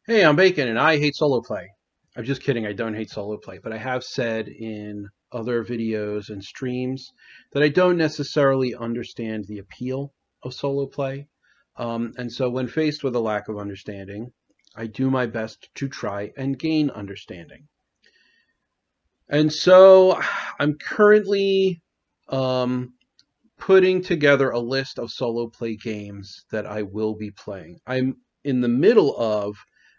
Hey, I'm Bacon, and I hate solo play. I'm just kidding, I don't hate solo play, but I have said in other videos and streams that I don't necessarily understand the appeal of solo play. And so when faced with a lack of understanding, I do my best to try and gain understanding. And so I'm currently um, putting together a list of solo play games that I will be playing. I'm in the middle of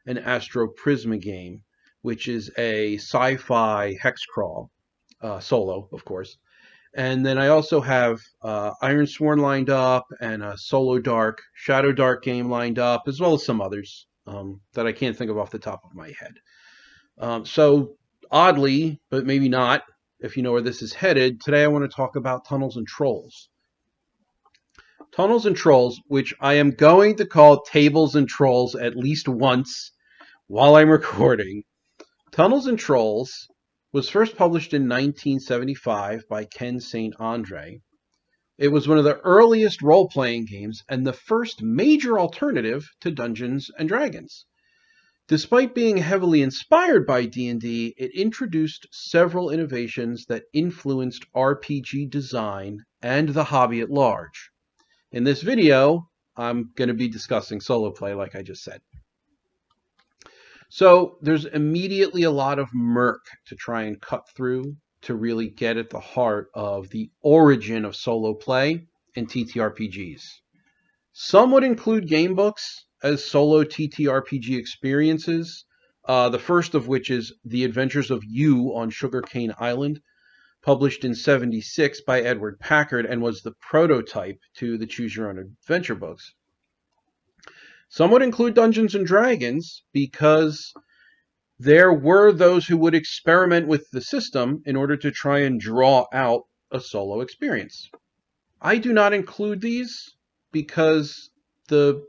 an Astro Prisma game, which is a sci-fi hex crawl, solo, of course. And then I also have Iron Sworn lined up and a Solo Dark, Shadow Dark game lined up, as well as some others that I can't think of off the top of my head. So oddly, but maybe not, if you know where this is headed, today I want to talk about Tunnels and Trolls. Tunnels and Trolls, which I am going to call Tables and Trolls at least once while I'm recording. Tunnels and Trolls was first published in 1975 by Ken St. Andre. It was one of the earliest role-playing games and the first major alternative to Dungeons and Dragons. Despite being heavily inspired by D&D, it introduced several innovations that influenced RPG design and the hobby at large. In this video, I'm going to be discussing solo play, like I just said. So there's immediately a lot of murk to try and cut through to really get at the heart of the origin of solo play and TTRPGs. Some would include game books as solo TTRPG experiences, the first of which is The Adventures of You on Sugarcane Island, published in '76 by Edward Packard and was the prototype to the Choose Your Own Adventure books. Some would include Dungeons and Dragons because there were those who would experiment with the system in order to try and draw out a solo experience. I do not include these because the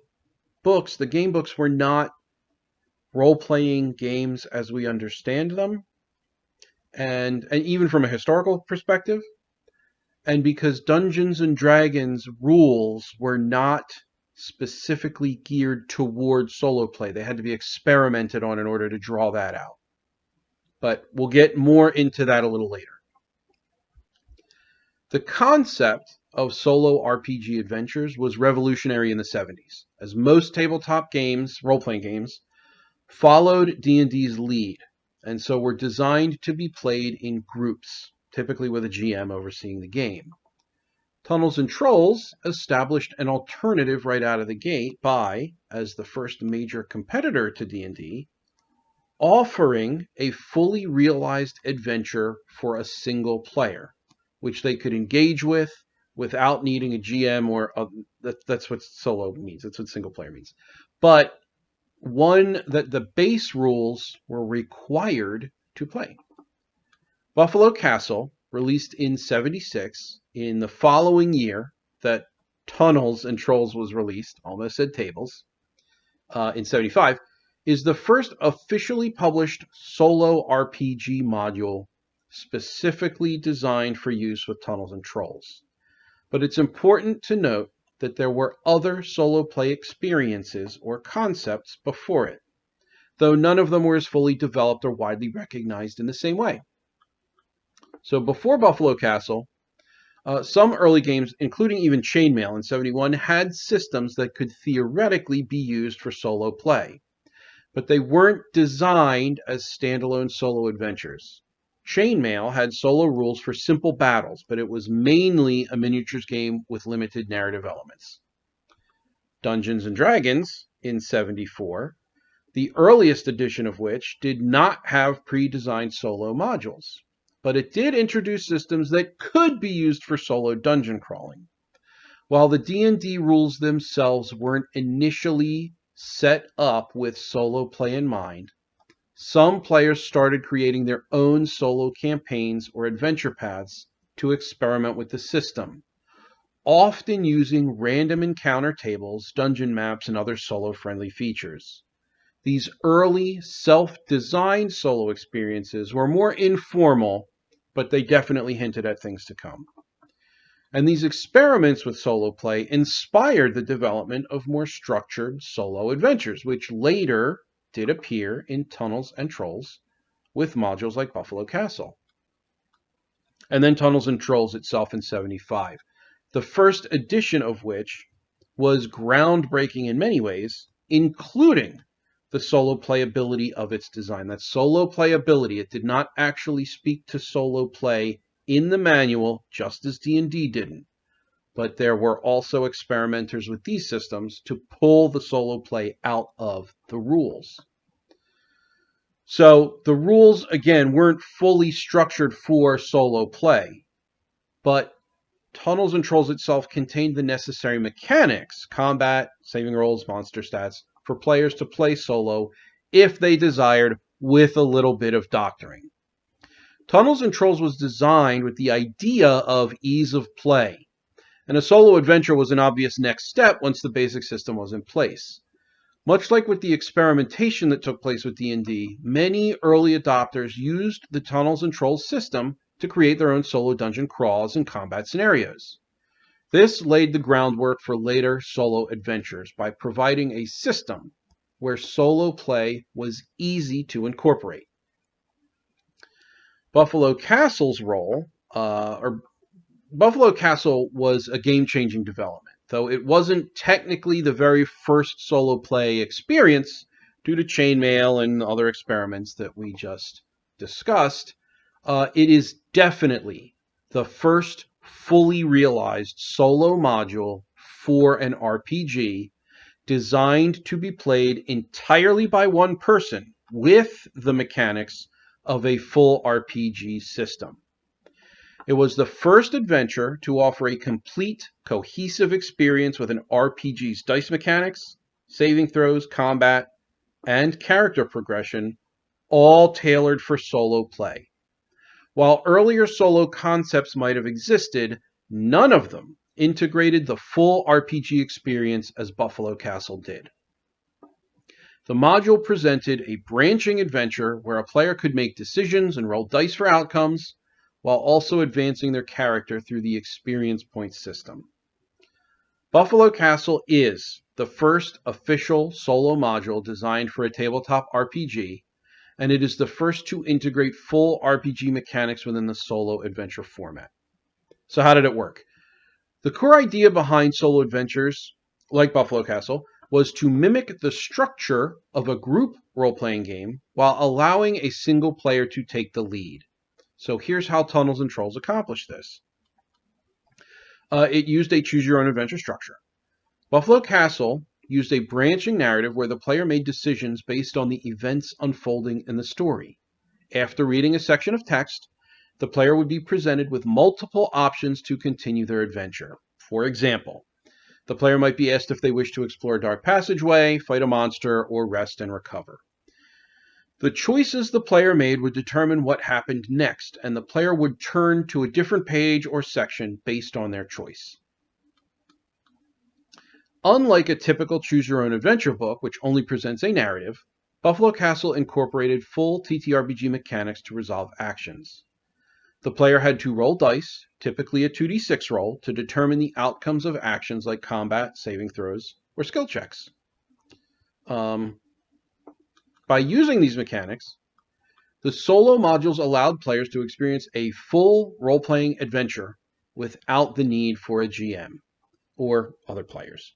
game books were not role-playing games as we understand them, and even from a historical perspective, and because Dungeons and Dragons rules were not specifically geared toward solo play. They had to be experimented on in order to draw that out. But we'll get more into that a little later. The concept of solo RPG adventures was revolutionary in the 70s, as most tabletop games, role-playing games, followed D&D's lead, and so were designed to be played in groups, typically with a GM overseeing the game. Tunnels and Trolls established an alternative right out of the gate by, as the first major competitor to D&D, offering a fully realized adventure for a single player, which they could engage with without needing a GM or that's what solo means. That's what single player means. But one that the base rules were required to play. Buffalo Castle, released in '76, in the following year that Tunnels and Trolls was released, almost said Tables, in '75, is the first officially published solo RPG module specifically designed for use with Tunnels and Trolls. But it's important to note that there were other solo play experiences or concepts before it, though none of them were as fully developed or widely recognized in the same way. So before Buffalo Castle, some early games, including even Chainmail in '71, had systems that could theoretically be used for solo play, but they weren't designed as standalone solo adventures. Chainmail had solo rules for simple battles, but it was mainly a miniatures game with limited narrative elements. Dungeons and Dragons in '74, the earliest edition of which did not have pre-designed solo modules, but it did introduce systems that could be used for solo dungeon crawling. While the D&D rules themselves weren't initially set up with solo play in mind, some players started creating their own solo campaigns or adventure paths to experiment with the system, often using random encounter tables, dungeon maps, and other solo-friendly features. These early self-designed solo experiences were more informal, but they definitely hinted at things to come. And these experiments with solo play inspired the development of more structured solo adventures, which later did appear in Tunnels and Trolls with modules like Buffalo Castle. And then Tunnels and Trolls itself in 75. The first edition of which was groundbreaking in many ways, including the solo playability of its design. That solo playability, it did not actually speak to solo play in the manual, just as D&D didn't. But there were also experimenters with these systems to pull the solo play out of the rules. So the rules, again, weren't fully structured for solo play, but Tunnels and Trolls itself contained the necessary mechanics, combat, saving rolls, monster stats, for players to play solo if they desired, with a little bit of doctoring. Tunnels and Trolls was designed with the idea of ease of play, and a solo adventure was an obvious next step once the basic system was in place. Much like with the experimentation that took place with D&D, many early adopters used the Tunnels and Trolls system to create their own solo dungeon crawls and combat scenarios. This laid the groundwork for later solo adventures by providing a system where solo play was easy to incorporate. Buffalo Castle's Buffalo Castle was a game-changing development, though it wasn't technically the very first solo play experience due to chainmail and other experiments that we just discussed. It is definitely the first fully realized solo module for an RPG designed to be played entirely by one person with the mechanics of a full RPG system. It was the first adventure to offer a complete, cohesive experience with an RPG's dice mechanics, saving throws, combat, and character progression, all tailored for solo play. While earlier solo concepts might have existed, none of them integrated the full RPG experience as Buffalo Castle did. The module presented a branching adventure where a player could make decisions and roll dice for outcomes, while also advancing their character through the experience point system. Buffalo Castle is the first official solo module designed for a tabletop RPG, and it is the first to integrate full RPG mechanics within the solo adventure format. So how did it work? The core idea behind solo adventures, like Buffalo Castle, was to mimic the structure of a group role-playing game while allowing a single player to take the lead. So here's how Tunnels and Trolls accomplished this. It used a choose-your-own-adventure structure. Buffalo Castle used a branching narrative where the player made decisions based on the events unfolding in the story. After reading a section of text, the player would be presented with multiple options to continue their adventure. For example, the player might be asked if they wish to explore a dark passageway, fight a monster, or rest and recover. The choices the player made would determine what happened next, and the player would turn to a different page or section based on their choice. Unlike a typical choose-your-own-adventure book, which only presents a narrative, Buffalo Castle incorporated full TTRPG mechanics to resolve actions. The player had to roll dice, typically a 2d6 roll, to determine the outcomes of actions like combat, saving throws, or skill checks. By using these mechanics, the solo modules allowed players to experience a full role-playing adventure without the need for a GM or other players.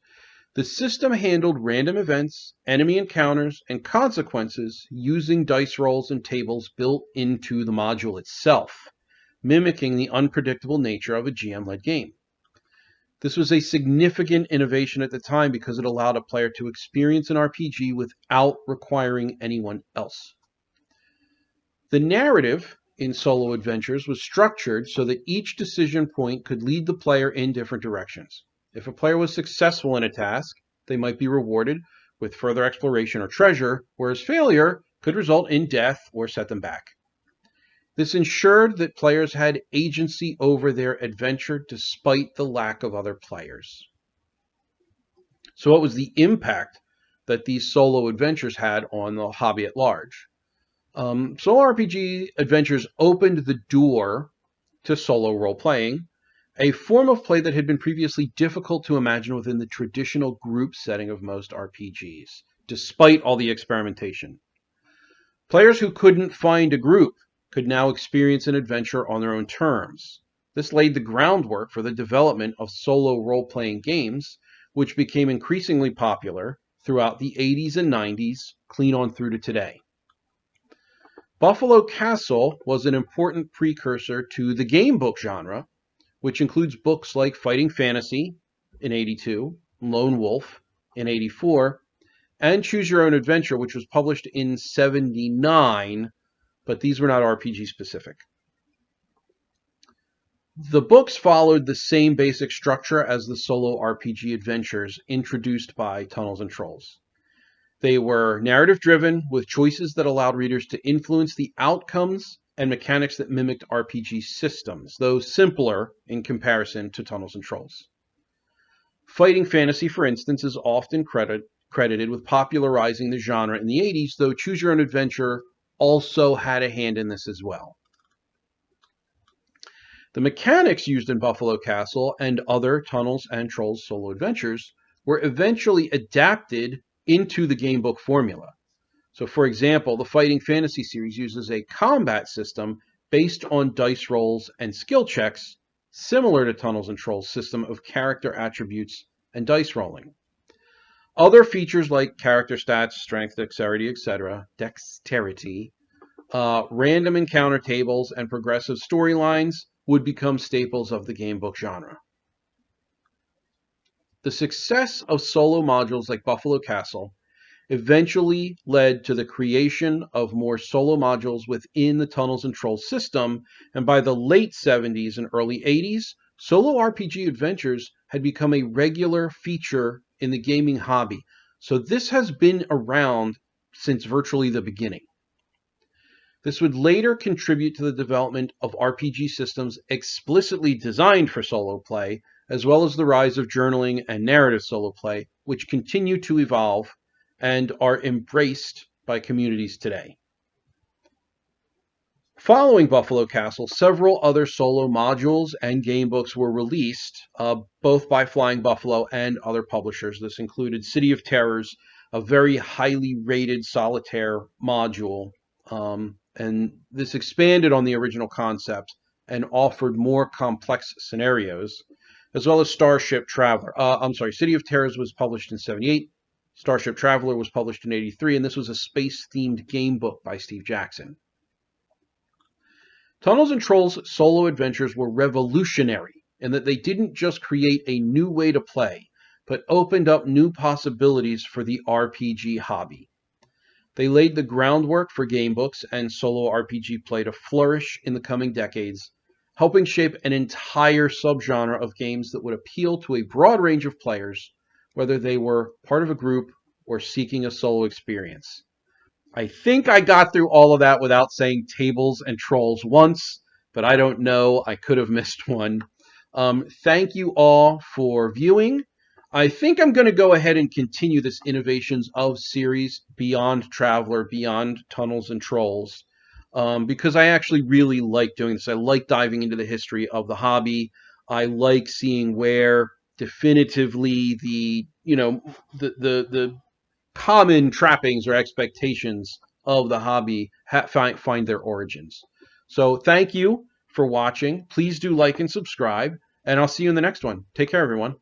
The system handled random events, enemy encounters, and consequences using dice rolls and tables built into the module itself, mimicking the unpredictable nature of a GM-led game. This was a significant innovation at the time because it allowed a player to experience an RPG without requiring anyone else. The narrative in solo adventures was structured so that each decision point could lead the player in different directions. If a player was successful in a task, they might be rewarded with further exploration or treasure, whereas failure could result in death or set them back. This ensured that players had agency over their adventure despite the lack of other players. So what was the impact that these solo adventures had on the hobby at large? Solo RPG adventures opened the door to solo role-playing, a form of play that had been previously difficult to imagine within the traditional group setting of most RPGs. despite all the experimentation. Players who couldn't find a group could now experience an adventure on their own terms. This laid the groundwork for the development of solo role-playing games, which became increasingly popular throughout the 80s and 90s, clean on through to today. Buffalo Castle was an important precursor to the game book genre, which includes books like Fighting Fantasy in 82, Lone Wolf in 84, and Choose Your Own Adventure, which was published in 79, but these were not RPG specific. The books followed the same basic structure as the solo RPG adventures introduced by Tunnels and Trolls. They were narrative-driven, with choices that allowed readers to influence the outcomes and mechanics that mimicked RPG systems, though simpler in comparison to Tunnels and Trolls. Fighting Fantasy, for instance, is often credited with popularizing the genre in the 80s, though Choose Your Own Adventure also had a hand in this as well. The mechanics used in Buffalo Castle and other Tunnels and Trolls solo adventures were eventually adapted into the gamebook formula. So, for example, the Fighting Fantasy series uses a combat system based on dice rolls and skill checks, similar to Tunnels and Trolls' system of character attributes and dice rolling. Other features like character stats, strength, dexterity, etc., random encounter tables, and progressive storylines would become staples of the gamebook genre. The success of solo modules like Buffalo Castle eventually led to the creation of more solo modules within the Tunnels and Trolls system, and by the late 70s and early 80s, solo RPG adventures had become a regular feature in the gaming hobby. So this has been around since virtually the beginning. This would later contribute to the development of RPG systems explicitly designed for solo play, as well as the rise of journaling and narrative solo play, which continue to evolve and are embraced by communities today. Following Buffalo Castle, several other solo modules and gamebooks were released, both by Flying Buffalo and other publishers. This included City of Terrors, a very highly rated solitaire module, and this expanded on the original concept and offered more complex scenarios, as well as Starship Traveler. City of Terrors was published in 78. Starship Traveler was published in 83, and this was a space-themed game book by Steve Jackson. Tunnels and Trolls solo adventures were revolutionary in that they didn't just create a new way to play, but opened up new possibilities for the RPG hobby. They laid the groundwork for gamebooks and solo RPG play to flourish in the coming decades, helping shape an entire subgenre of games that would appeal to a broad range of players, whether they were part of a group or seeking a solo experience. I think I got through all of that without saying tables and trolls once, but I don't know. I could have missed one. Thank you all for viewing. I think I'm going to go ahead and continue this Innovations of series beyond Traveler, beyond Tunnels and Trolls, because I actually really like doing this. I like diving into the history of the hobby. I like seeing where definitively the common trappings or expectations of the hobby find their origins. So thank you for watching. Please do like and subscribe, and I'll see you in the next one. Take care, everyone.